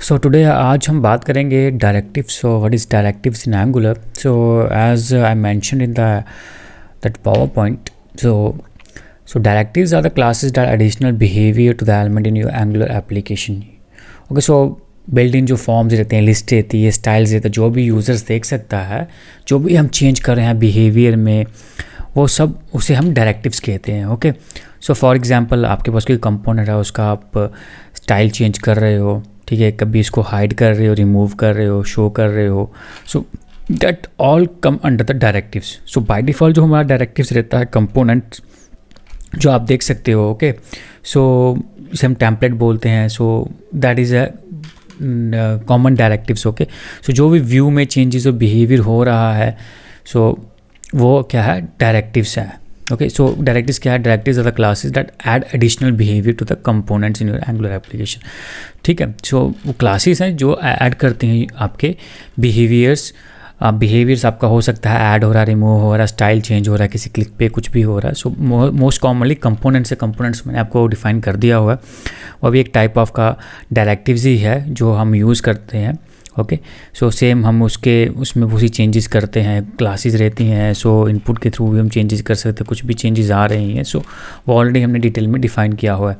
So today आज हम बात करेंगे directives. So what is directives in Angular? So as I mention in that PowerPoint, so directives are the classes that additional behavior to the element in your angular application. Okay, so build in जो forms रहते हैं, list रहती है, styles रहते हैं, जो भी users देख सकता है, जो भी हम चेंज कर रहे हैं बिहेवियर में, वो सब उसे हम डायरेक्टिव्स कहते हैं। ओके, सो फॉर एग्जांपल आपके पास कोई कंपोनेंट है, उसका आप स्टाइल चेंज कर रहे हो, ठीक है, कभी इसको हाइड कर रहे हो, रिमूव कर रहे हो, शो कर रहे हो, so that all come under the directives. So by default जो हमारा डायरेक्टिव्स रहता है कंपोनेंट जो आप देख सकते हो, ओके, सो इसे हम टेम्पलेट बोलते हैं। So that is a common directives. Okay, so जो भी व्यू में चेंजेस और बिहेवियर हो रहा है, सो वो क्या है, डायरेक्टिव्स है। ओके, सो डायरेक्टिव्स क्या है? Directives are the classes that add additional behaviour to the components in your Angular application. ठीक है, सो वो क्लासेस हैं जो ऐड करते हैं आपके बिहेवियर्स आपका हो सकता है ऐड हो रहा है, रिमूव हो रहा है, स्टाइल चेंज हो रहा है, किसी क्लिक पे कुछ भी हो रहा है। सो मोस्ट कॉमनली कंपोनेंट्स मैंने आपको डिफाइन कर दिया हुआ है, वो भी एक टाइप ऑफ का डायरेक्टिव्स ही है जो हम यूज़ करते हैं। ओके, सो सेम हम उसमें उसी चेंजेस करते हैं, क्लासेस रहती हैं, सो इनपुट के थ्रू भी हम चेंजेस कर सकते हैं, कुछ भी चेंजेस आ रही हैं, सो वो ऑलरेडी हमने डिटेल में डिफाइन किया हुआ है।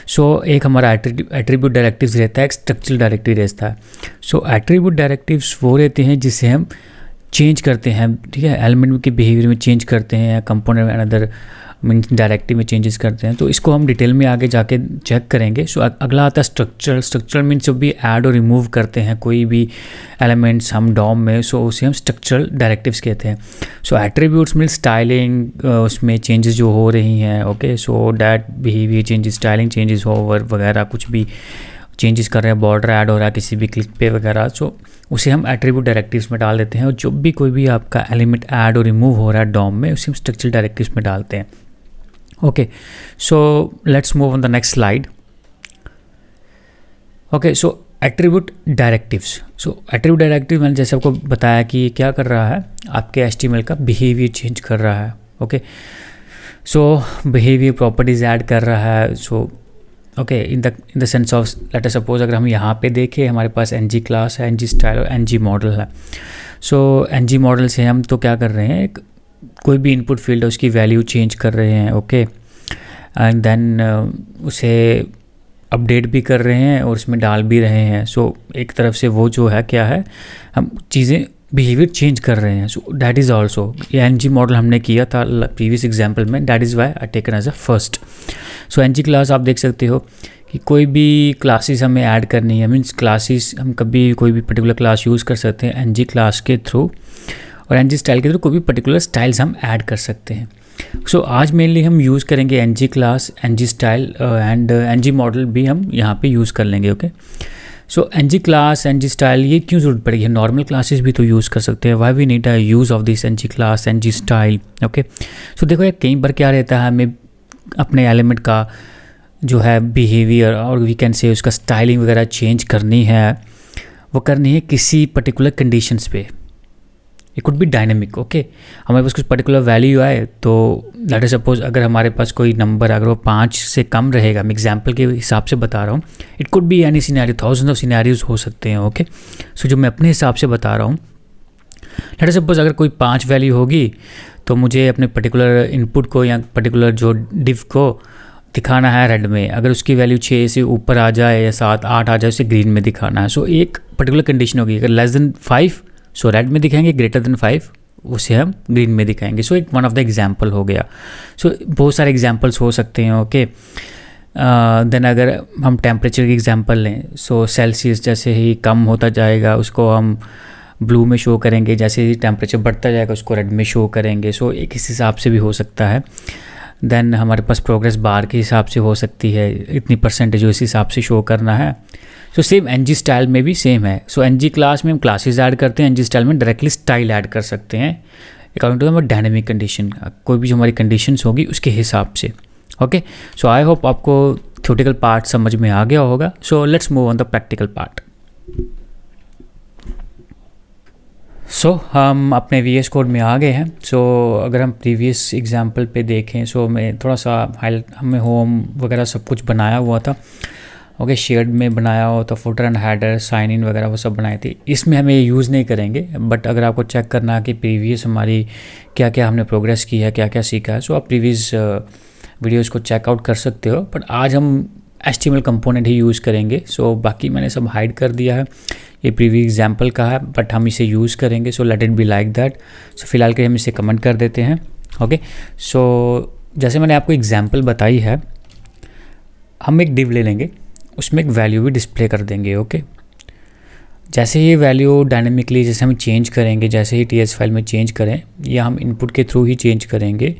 सो एक हमारा एट्रीब्यूट डायरेक्टिव्स रहता है, एक स्ट्रक्चरल डायरेक्टिव रहता है। सो एट्रीब्यूट डायरेक्टिव्स वो रहते हैं जिसे हम चेंज करते हैं, ठीक है, एलिमेंट के बिहेवियर में चेंज करते हैं, कंपोनेंट अनदर मीन्स डायरेक्टिव में चेंजेस करते हैं, तो इसको हम डिटेल में आगे जाके चेक करेंगे। सो अगला आता है स्ट्रक्चरल मीन्स जब भी ऐड और रिमूव करते हैं कोई भी एलिमेंट्स हम डॉम में, सो उसे हम स्ट्रक्चरल डायरेक्टिव्स कहते हैं। सो एट्रीब्यूट्स मीन्स स्टाइलिंग, उसमें चेंजेस जो हो रही हैं, okay, so that behaviour changes, styling changes हो वगैरह, कुछ भी चेंजेस कर रहे हैं, बॉर्डर ऐड हो रहा है किसी भी क्लिक पे वगैरह, सो उसे हम एट्रीब्यूट डायरेक्टिव्स में डाल देते हैं। और जो भी कोई भी आपका एलिमेंट ऐड और रिमूव हो रहा है डॉम में, उसे हम स्ट्रक्चरल डायरेक्टिव्स में डालते हैं। Okay, so let's move on the next slide. Okay, so attribute directives. So attribute directive मैंने जैसे आपको बताया कि क्या कर रहा है, आपके HTML का बिहेवियर चेंज कर रहा है। ओके, सो बिहेवियर प्रॉपर्टीज ऐड कर रहा है। So okay, in the sense of let us suppose अगर हम यहाँ पे देखें, हमारे पास ng क्लास है, ng स्टाइल और ng मॉडल है। सो ng मॉडल से हम तो क्या कर रहे हैं, कोई भी इनपुट फील्ड है उसकी वैल्यू चेंज कर रहे हैं। ओके, एंड देन उसे अपडेट भी कर रहे हैं और उसमें डाल भी रहे हैं। सो एक तरफ से वो जो है क्या है, हम चीज़ें बिहेवियर चेंज कर रहे हैं। सो दैट इज़ ऑल्सो, ये ng मॉडल हमने किया था प्रीवियस एग्जाम्पल में, that is why I taken as a first. So ng class आप देख सकते हो कि कोई भी क्लासेस हमें ऐड करनी है, मीन्स क्लासेस हम कभी कोई भी पर्टिकुलर क्लास यूज़ कर सकते हैं ng क्लास के थ्रू, और ng स्टाइल के थ्रू कोई भी पर्टिकुलर स्टाइल्स हम ऐड कर सकते हैं। सो आज मेनली हम यूज़ करेंगे ng class, ng style and ng model भी हम यहाँ पे यूज़ कर लेंगे। ओके, सो ng क्लास, ng स्टाइल ये क्यों ज़रूरत पड़ेगी? नॉर्मल क्लासेस भी तो यूज़ कर सकते हैं। Why we need a use of this ng class, ng style? Okay, so देखो यार, कई बार क्या रहता है, हमें अपने एलिमेंट का जो है बिहेवियर और वी कैन से उसका स्टाइलिंग वगैरह चेंज करनी है, वो करनी है किसी पर्टिकुलर कंडीशंस पे। It could be dynamic. Okay, हमारे पास कुछ पर्टिकुलर वैल्यू आए, तो लेट अस सपोज अगर हमारे पास कोई नंबर अगर वो 5 से कम रहेगा, मैं एग्जांपल के हिसाब से बता रहा हूँ, it could be any scenario, thousand of scenarios हो सकते हैं। ओके, सो जो मैं अपने हिसाब से बता रहा हूँ, लेट अस सपोज अगर कोई 5 वैल्यू होगी, तो मुझे अपने पर्टिकुलर इनपुट को या पर्टिकुलर जो डिव को दिखाना है रेड में। अगर उसकी वैल्यू 6 से ऊपर आ जाए या 7, 8 आ जाए, उसे ग्रीन में दिखाना है। सो एक पर्टिकुलर कंडीशन होगी, अगर लेस देन 5 सो रेड में दिखाएंगे, ग्रेटर देन 5 उसे हम ग्रीन में दिखाएंगे। सो एक वन ऑफ द एग्जाम्पल हो गया। सो बहुत सारे एग्जाम्पल्स हो सकते हैं। ओके, देन अगर हम टेम्परेचर की एग्जाम्पल लें, सो सेल्सियस जैसे ही कम होता जाएगा उसको हम ब्लू में शो करेंगे, जैसे ही टेम्परेचर बढ़ता जाएगा उसको रेड में शो करेंगे। सो एक इस हिसाब से भी हो सकता है। देन हमारे पास प्रोग्रेस बार के हिसाब से हो सकती है, इतनी परसेंटेज इस हिसाब से शो करना है। सो सेम ng स्टाइल में भी सेम है। सो ng क्लास में हम क्लासेस ऐड करते हैं, ng स्टाइल में डायरेक्टली स्टाइल ऐड कर सकते हैं अकॉर्डिंग टू हमारी डायनेमिक कंडीशन, कोई भी जो हमारी कंडीशंस होगी उसके हिसाब से। ओके, सो आई होप आपको थ्योरेटिकल पार्ट समझ में आ गया होगा। So let's move on the practical part. So हम अपने VS कोड में आ गए हैं। सो अगर हम प्रीवियस एग्जांपल पे देखें, सो मैं थोड़ा सा हाईलाइट, हमें होम वगैरह सब कुछ बनाया हुआ था। ओके, शेयर्ड में बनाया हो तो footer and header, sign in वगैरह वो सब बनाए थे, इसमें हमें यूज़ नहीं करेंगे। बट अगर आपको चेक करना है कि प्रीवियस हमारी क्या क्या हमने प्रोग्रेस की है, क्या क्या सीखा है, सो आप प्रीवियस वीडियोज़ को चेकआउट कर सकते हो। बट आज हम HTML कंपोनेंट ही यूज़ करेंगे। सो बाकी मैंने सब हाइड कर दिया है, ये प्रीवियस एग्जाम्पल का है बट हम इसे यूज़ करेंगे। So let it be like that. So फिलहाल के हम इसे कमेंट कर देते हैं। ओके, सो जैसे मैंने आपको एग्जाम्पल बताई है, हम एक डिव ले लेंगे, उसमें एक वैल्यू भी डिस्प्ले कर देंगे। ओके, जैसे ये वैल्यू डायनेमिकली जैसे हम चेंज करेंगे, जैसे ही TS फाइल में चेंज करें या हम इनपुट के थ्रू ही चेंज करेंगे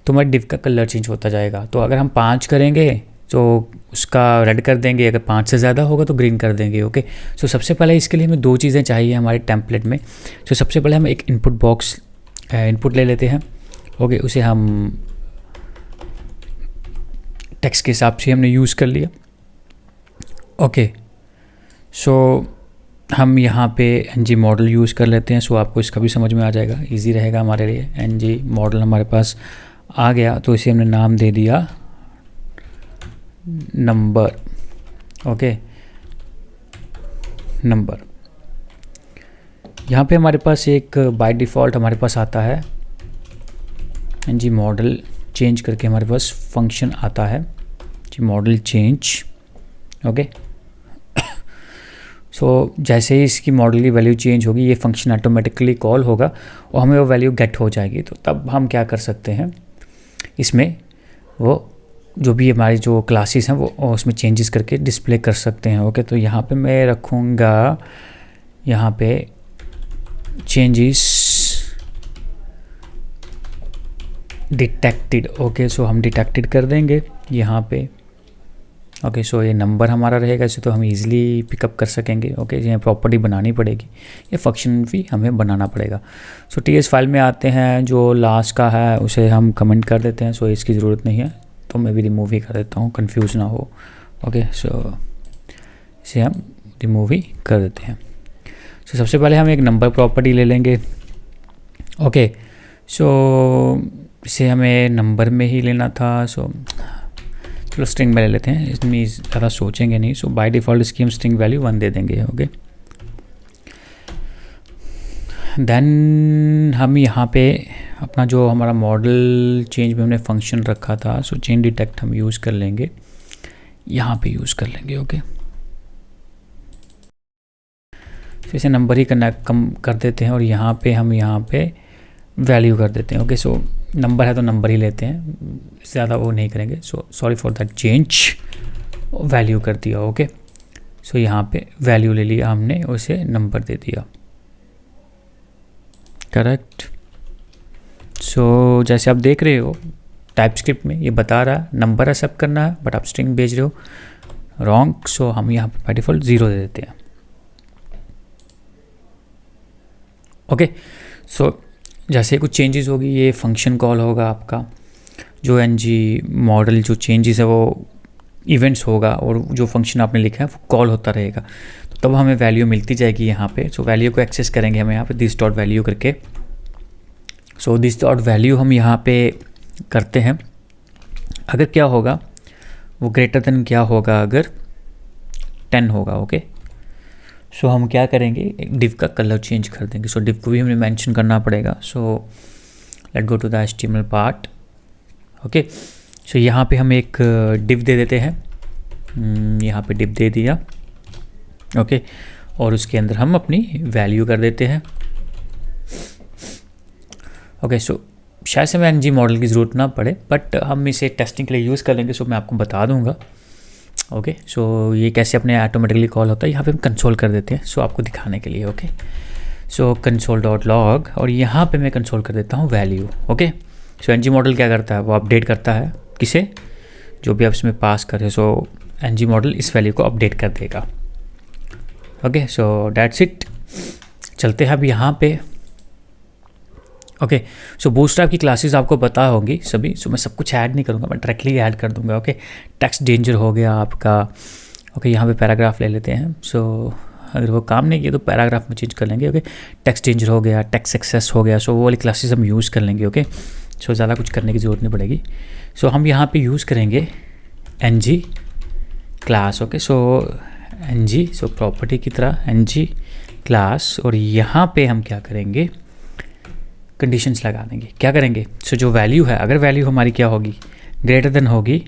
तो हमारे डिव का कलर चेंज होता जाएगा। तो अगर हम 5 करेंगे तो उसका रेड कर देंगे, अगर 5 से ज़्यादा होगा तो ग्रीन कर देंगे। ओके, सो सबसे पहले इसके लिए हमें 2 चीज़ें चाहिए हमारे टेम्पलेट में। सो सबसे पहले हम एक इनपुट बॉक्स इनपुट ले लेते हैं। ओके, उसे हम टेक्स्ट के हिसाब से हमने यूज़ कर लिया। ओके, सो हम यहाँ पे ng मॉडल यूज़ कर लेते हैं। सो आपको इसका भी समझ में आ जाएगा, इजी रहेगा हमारे लिए। ng मॉडल हमारे पास आ गया तो इसे हमने नाम दे दिया नंबर। Okay, number. यहाँ पे हमारे पास एक बाय डिफ़ॉल्ट हमारे पास आता है ng मॉडल चेंज करके हमारे पास फंक्शन आता है जी मॉडल चेंज। ओके, सो जैसे ही इसकी मॉडल की वैल्यू चेंज होगी ये फंक्शन ऑटोमेटिकली कॉल होगा और हमें वो वैल्यू गेट हो जाएगी। तो तब हम क्या कर सकते हैं, इसमें वो जो भी हमारी जो क्लासेस हैं वो उसमें चेंजेस करके डिस्प्ले कर सकते हैं। ओके, तो यहाँ पे मैं रखूँगा यहाँ पे चेंजेस डिटेक्टेड। ओके, सो हम डिटेक्टेड कर देंगे यहाँ पे। ओके, सो ये नंबर हमारा रहेगा, इसे तो हम इजीली पिकअप कर सकेंगे। ओके, ये प्रॉपर्टी बनानी पड़ेगी, ये फंक्शन भी हमें बनाना पड़ेगा। सो TS फाइल में आते हैं, जो लास्ट का है उसे हम कमेंट कर देते हैं। सो इसकी ज़रूरत नहीं है तो मैं भी रिमूव ही कर देता हूँ, कंफ्यूज ना हो। ओके, सो इसे हम रिमूव ही कर देते हैं। सो सबसे पहले हम एक नंबर प्रॉपर्टी ले लेंगे। ओके, सो इसे हमें नंबर में ही लेना था। सो चलो स्ट्रिंग में ले लेते हैं, इसमें ज़्यादा सोचेंगे नहीं। सो बाय डिफ़ॉल्ट इसकी हम स्ट्रिंग वैल्यू 1 दे देंगे। ओके, देन हम यहाँ पे अपना जो हमारा मॉडल चेंज में हमने फंक्शन रखा था, सो चेंज डिटेक्ट हम यूज़ कर लेंगे, यहाँ पे यूज़ कर लेंगे। ओके, तो इसे नंबर ही करना कम कर देते हैं और यहाँ पे वैल्यू कर देते हैं। ओके, सो नंबर है तो नंबर ही लेते हैं, ज़्यादा वो नहीं करेंगे। So sorry for that change, value कर दिया। ओके, सो यहाँ पे वैल्यू ले लिया हमने, उसे नंबर दे दिया। करेक्ट। सो जैसे आप देख रहे हो टाइपस्क्रिप्ट में ये बता रहा है नंबर एक्सेप्ट करना है, बट आप स्ट्रिंग भेज रहे हो रॉन्ग। सो हम यहाँ पे बाय डिफ़ॉल्ट 0 दे देते हैं। ओके, सो जैसे कुछ चेंजेस होगी ये फंक्शन कॉल होगा आपका, जो ng मॉडल जो चेंजेस है वो इवेंट्स होगा और जो फंक्शन आपने लिखा है वो कॉल होता रहेगा। तो तब हमें वैल्यू मिलती जाएगी यहाँ पे। सो वैल्यू को एक्सेस करेंगे हम यहाँ पे दिस डॉट वैल्यू करके। सो दिस डॉट वैल्यू हम यहाँ पे करते हैं, अगर क्या होगा वो ग्रेटर देन क्या होगा, अगर 10 होगा। ओके, सो हम क्या करेंगे, एक डिव का कलर चेंज कर देंगे। सो डिव को भी हमें मेंशन करना पड़ेगा। So let go to the HTML part. Okay, so यहाँ पे हम एक डिव दे देते हैं, यहाँ पे डिव दे दिया। ओके, और उसके अंदर हम अपनी वैल्यू कर देते हैं। ओके, सो शायद से मैं ng मॉडल की ज़रूरत ना पड़े, बट हम इसे टेस्टिंग के लिए यूज़ कर लेंगे। सो मैं आपको बता दूंगा। ओके, सो ये कैसे अपने ऑटोमेटिकली कॉल होता है, यहाँ पे हम कंसोल कर देते हैं सो आपको दिखाने के लिए। ओके, सो कंसोल डॉट लॉग, और यहाँ पे मैं कंसोल कर देता हूँ वैल्यू। ओके, सो ng मॉडल क्या करता है, वो अपडेट करता है किसे, जो भी आप इसमें पास करें। सो ng मॉडल इस वैल्यू को अपडेट कर देगा। Okay, so that's it. चलते हैं अब यहाँ पे। ओके, सो बूटस्ट्रैप की क्लासेस आपको पता होंगी सभी। सो मैं सब कुछ ऐड नहीं करूँगा, मैं डायरेक्टली ऐड कर दूँगा। ओके, टेक्स्ट डेंजर हो गया आपका। ओके, यहाँ पे पैराग्राफ ले लेते हैं। सो अगर वो काम नहीं किया तो पैराग्राफ में चेंज कर लेंगे। ओके, टेक्स्ट डेंजर हो गया, टेक्स्ट सक्सेस हो गया। सो वो वाली क्लासेस हम यूज़ कर लेंगे। ओके, सो ज़्यादा कुछ करने की ज़रूरत नहीं पड़ेगी। सो हम यहाँ पे यूज़ करेंगे ng क्लास। ओके, सो ng, सो प्रॉपर्टी की तरह ng क्लास, और यहाँ पे हम क्या करेंगे, कंडीशंस लगा देंगे। क्या करेंगे, सो जो वैल्यू है, अगर वैल्यू हमारी क्या होगी, ग्रेटर देन होगी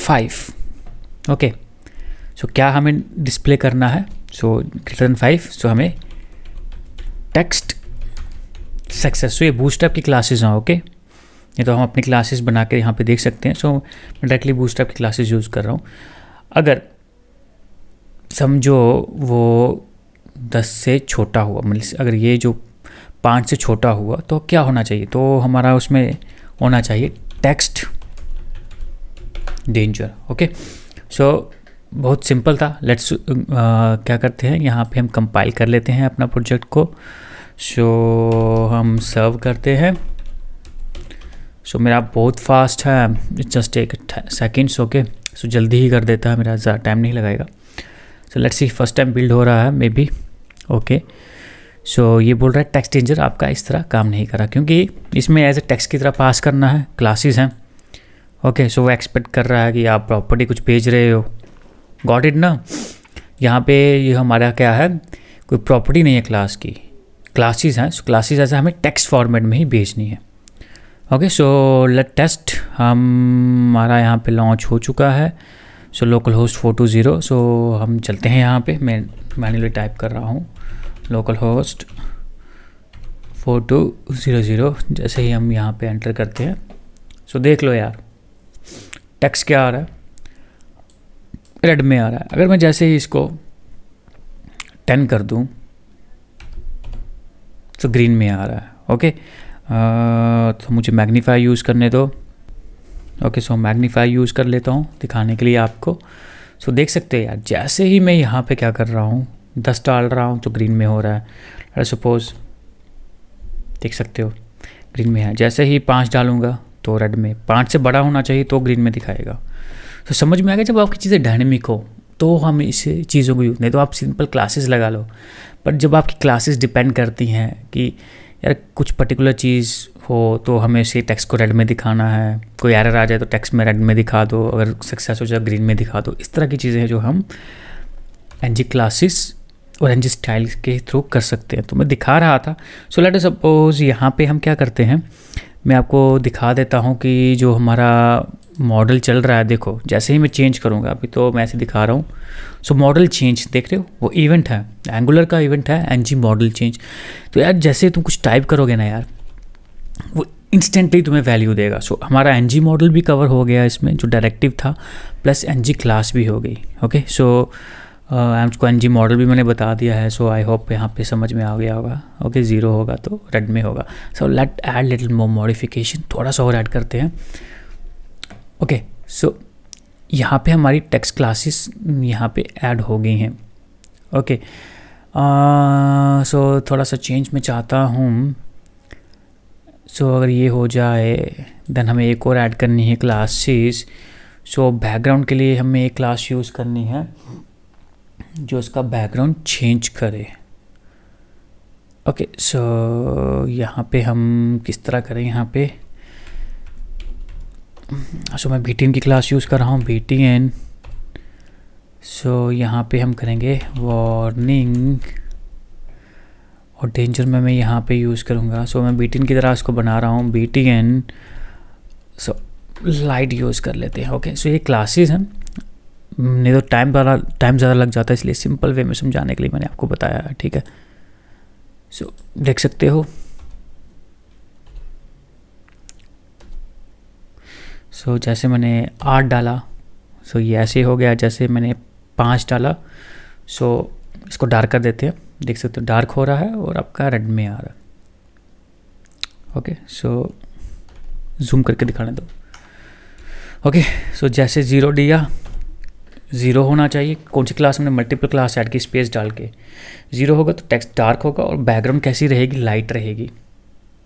5। ओके, सो क्या हमें डिस्प्ले करना है, सो ग्रेटर देन 5, सो हमें टेक्स्ट सक्सेस। सो ये बूटस्ट्रैप की क्लासेस हैं। ओके, ये तो हम अपनी क्लासेस बना के यहाँ पे देख सकते हैं। सो मैं डायरेक्टली बूटस्ट्रैप की क्लासेस यूज़ कर रहा हूँ। अगर समझो वो 10 से छोटा हुआ, मतलब अगर ये जो 5 से छोटा हुआ तो क्या होना चाहिए, तो हमारा उसमें होना चाहिए टेक्स्ट डेंजर। ओके, सो बहुत सिंपल था। लेट्स क्या करते हैं, यहाँ पे हम कंपाइल कर लेते हैं अपना प्रोजेक्ट को। सो हम सर्व करते हैं। सो मेरा बहुत फास्ट है, जस्ट एक सेकेंड्स। ओके, सो जल्दी ही कर देता है, मेरा ज़्यादा टाइम नहीं लगाएगा। So let's see, first time build हो रहा है मे बी। ओके, सो ये बोल रहा है टेक्स्ट डेंजर आपका इस तरह काम नहीं करा, क्योंकि इसमें एज ए टेक्स्ट की तरह पास करना है, क्लासेस हैं। ओके, सो वो एक्सपेक्ट कर रहा है कि आप प्रॉपर्टी कुछ भेज रहे हो। गॉट इट ना। यहाँ पे ये हमारा क्या है, कोई प्रॉपर्टी नहीं है क्लास की, क्लासेस हैं। सो क्लासेस ऐसा हमें टेक्स्ट फॉर्मेट में ही भेजनी है। ओके, सो लेट टेस्ट, हमारा यहाँ पे लॉन्च हो चुका है। So local host 420। सो हम चलते हैं यहाँ पे, मैं मैन्युअली टाइप कर रहा हूँ लोकल होस्ट 4200। जैसे ही हम यहाँ पे एंटर करते हैं, सो देख लो यार टेक्स्ट क्या आ रहा है, रेड में आ रहा है। अगर मैं जैसे ही इसको 10 कर दूँ तो ग्रीन में आ रहा है। ओके, तो मुझे मैग्नीफाई यूज़ करने दो। ओके, सो मैग्नीफाई यूज़ कर लेता हूँ दिखाने के लिए आपको। सो देख सकते हैं यार, जैसे ही मैं यहाँ पे क्या कर रहा हूँ, 10 डाल रहा हूँ तो ग्रीन में हो रहा है। सपोज देख सकते हो ग्रीन में है। जैसे ही 5 डालूंगा तो रेड में, 5 से बड़ा होना चाहिए तो ग्रीन में दिखाएगा। तो समझ में आ गया, जब आपकी चीज़ें डायनेमिक हो तो हम इस चीज़ों को यूज़, नहीं तो आप सिंपल क्लासेस लगा लो। पर जब आपकी क्लासेस डिपेंड करती हैं कि यार कुछ पर्टिकुलर चीज़ हो तो हमें उसे टेक्स्ट को रेड में दिखाना है, कोई एरर आ जाए तो टेक्स्ट में रेड में दिखा दो, अगर सक्सेस हो जाए ग्रीन में दिखा दो। इस तरह की चीज़ें हैं जो हम ng क्लासेस और ng स्टाइल के थ्रू कर सकते हैं। तो मैं दिखा रहा था। सो लेट अस सपोज यहाँ पे हम क्या करते हैं, मैं आपको दिखा देता हूँ कि जो हमारा मॉडल चल रहा है, देखो जैसे ही मैं चेंज करूँगा, अभी तो मैं ऐसे दिखा रहा हूँ। सो मॉडल चेंज देख रहे हो, वो इवेंट है, एंगुलर का इवेंट है ng मॉडल चेंज। तो यार जैसे तुम कुछ टाइप करोगे ना यार, वो इंस्टेंटली तुम्हें वैल्यू देगा। सो हमारा ng मॉडल भी कवर हो गया इसमें, जो डायरेक्टिव था, प्लस ng क्लास भी हो गई। ओके, सो आपको ng मॉडल भी मैंने बता दिया है। सो आई होप यहाँ पे समझ में आ गया होगा। ओके, 0 होगा तो रेड में होगा। So let add little more modification, थोड़ा सा और ऐड करते हैं। ओके, सो यहाँ पे हमारी टेक्स्ट क्लासेस यहाँ पे ऐड हो गई हैं। ओके, सो थोड़ा सा चेंज मैं चाहता हूँ। सो अगर ये हो जाए देन हमें एक और ऐड करनी है क्लासेस। सो बैकग्राउंड के लिए हमें एक क्लास यूज़ करनी है जो इसका बैकग्राउंड चेंज करे। ओके, सो यहाँ पे हम किस तरह करें, यहाँ पे सो मैं btn की क्लास यूज़ कर रहा हूँ, btn। सो यहाँ पे हम करेंगे वार्निंग, और डेंजर में मैं यहाँ पे यूज़ करूँगा। सो मैं btn की तरह इसको बना रहा हूँ, btn। सो लाइट यूज़ कर लेते हैं। ओके, सो ये क्लासेस हैं, नहीं तो टाइम ज़्यादा लग जाता है, इसलिए सिंपल वे में समझाने के लिए मैंने आपको बताया है। ठीक है, सो देख सकते हो। सो जैसे मैंने 8 डाला, सो ये ऐसे हो गया। जैसे मैंने 5 डाला, सो इसको डार्क कर देते हैं। देख सकते हो डार्क हो रहा है और आपका रेड में आ रहा है। ओके, सो जूम करके दिखाने दो। ओके, सो जैसे 0 दिया, 0 होना चाहिए। कौन सी क्लास हमने मल्टीपल क्लास ऐड की, स्पेस डाल के 0 होगा तो टेक्स्ट डार्क होगा, और बैकग्राउंड कैसी रहेगी, लाइट रहेगी।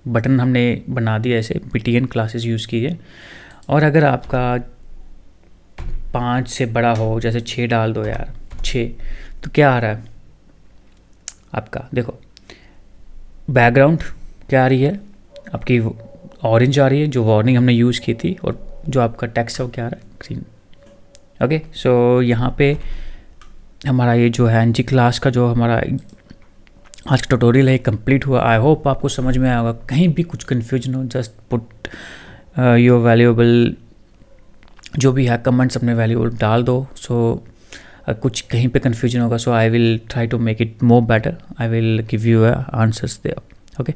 बटन हमने बना दिया ऐसे, btn क्लासेस यूज़ की है। और अगर आपका 5 से बड़ा हो, जैसे 6 डाल दो यार, 6, तो क्या आ रहा है आपका, देखो बैकग्राउंड क्या आ रही है आपकी, ऑरेंज आ रही है जो वार्निंग हमने यूज़ की थी, और जो आपका टेक्स्ट है वो क्या आ रहा है, ग्रीन। ओके, सो यहाँ पे हमारा ये जो है एनजी क्लास का जो हमारा आज का ट्यूटोरियल है कंप्लीट हुआ। आई होप आपको समझ में आया होगा। कहीं भी कुछ कन्फ्यूजन हो, जस्ट पुट योर वैल्यूएबल जो भी है कमेंट्स अपने वैल्यूएबल डाल दो। सो कुछ कहीं पे कन्फ्यूजन होगा, so I will try to make it more better, I will give you answers there. Okay.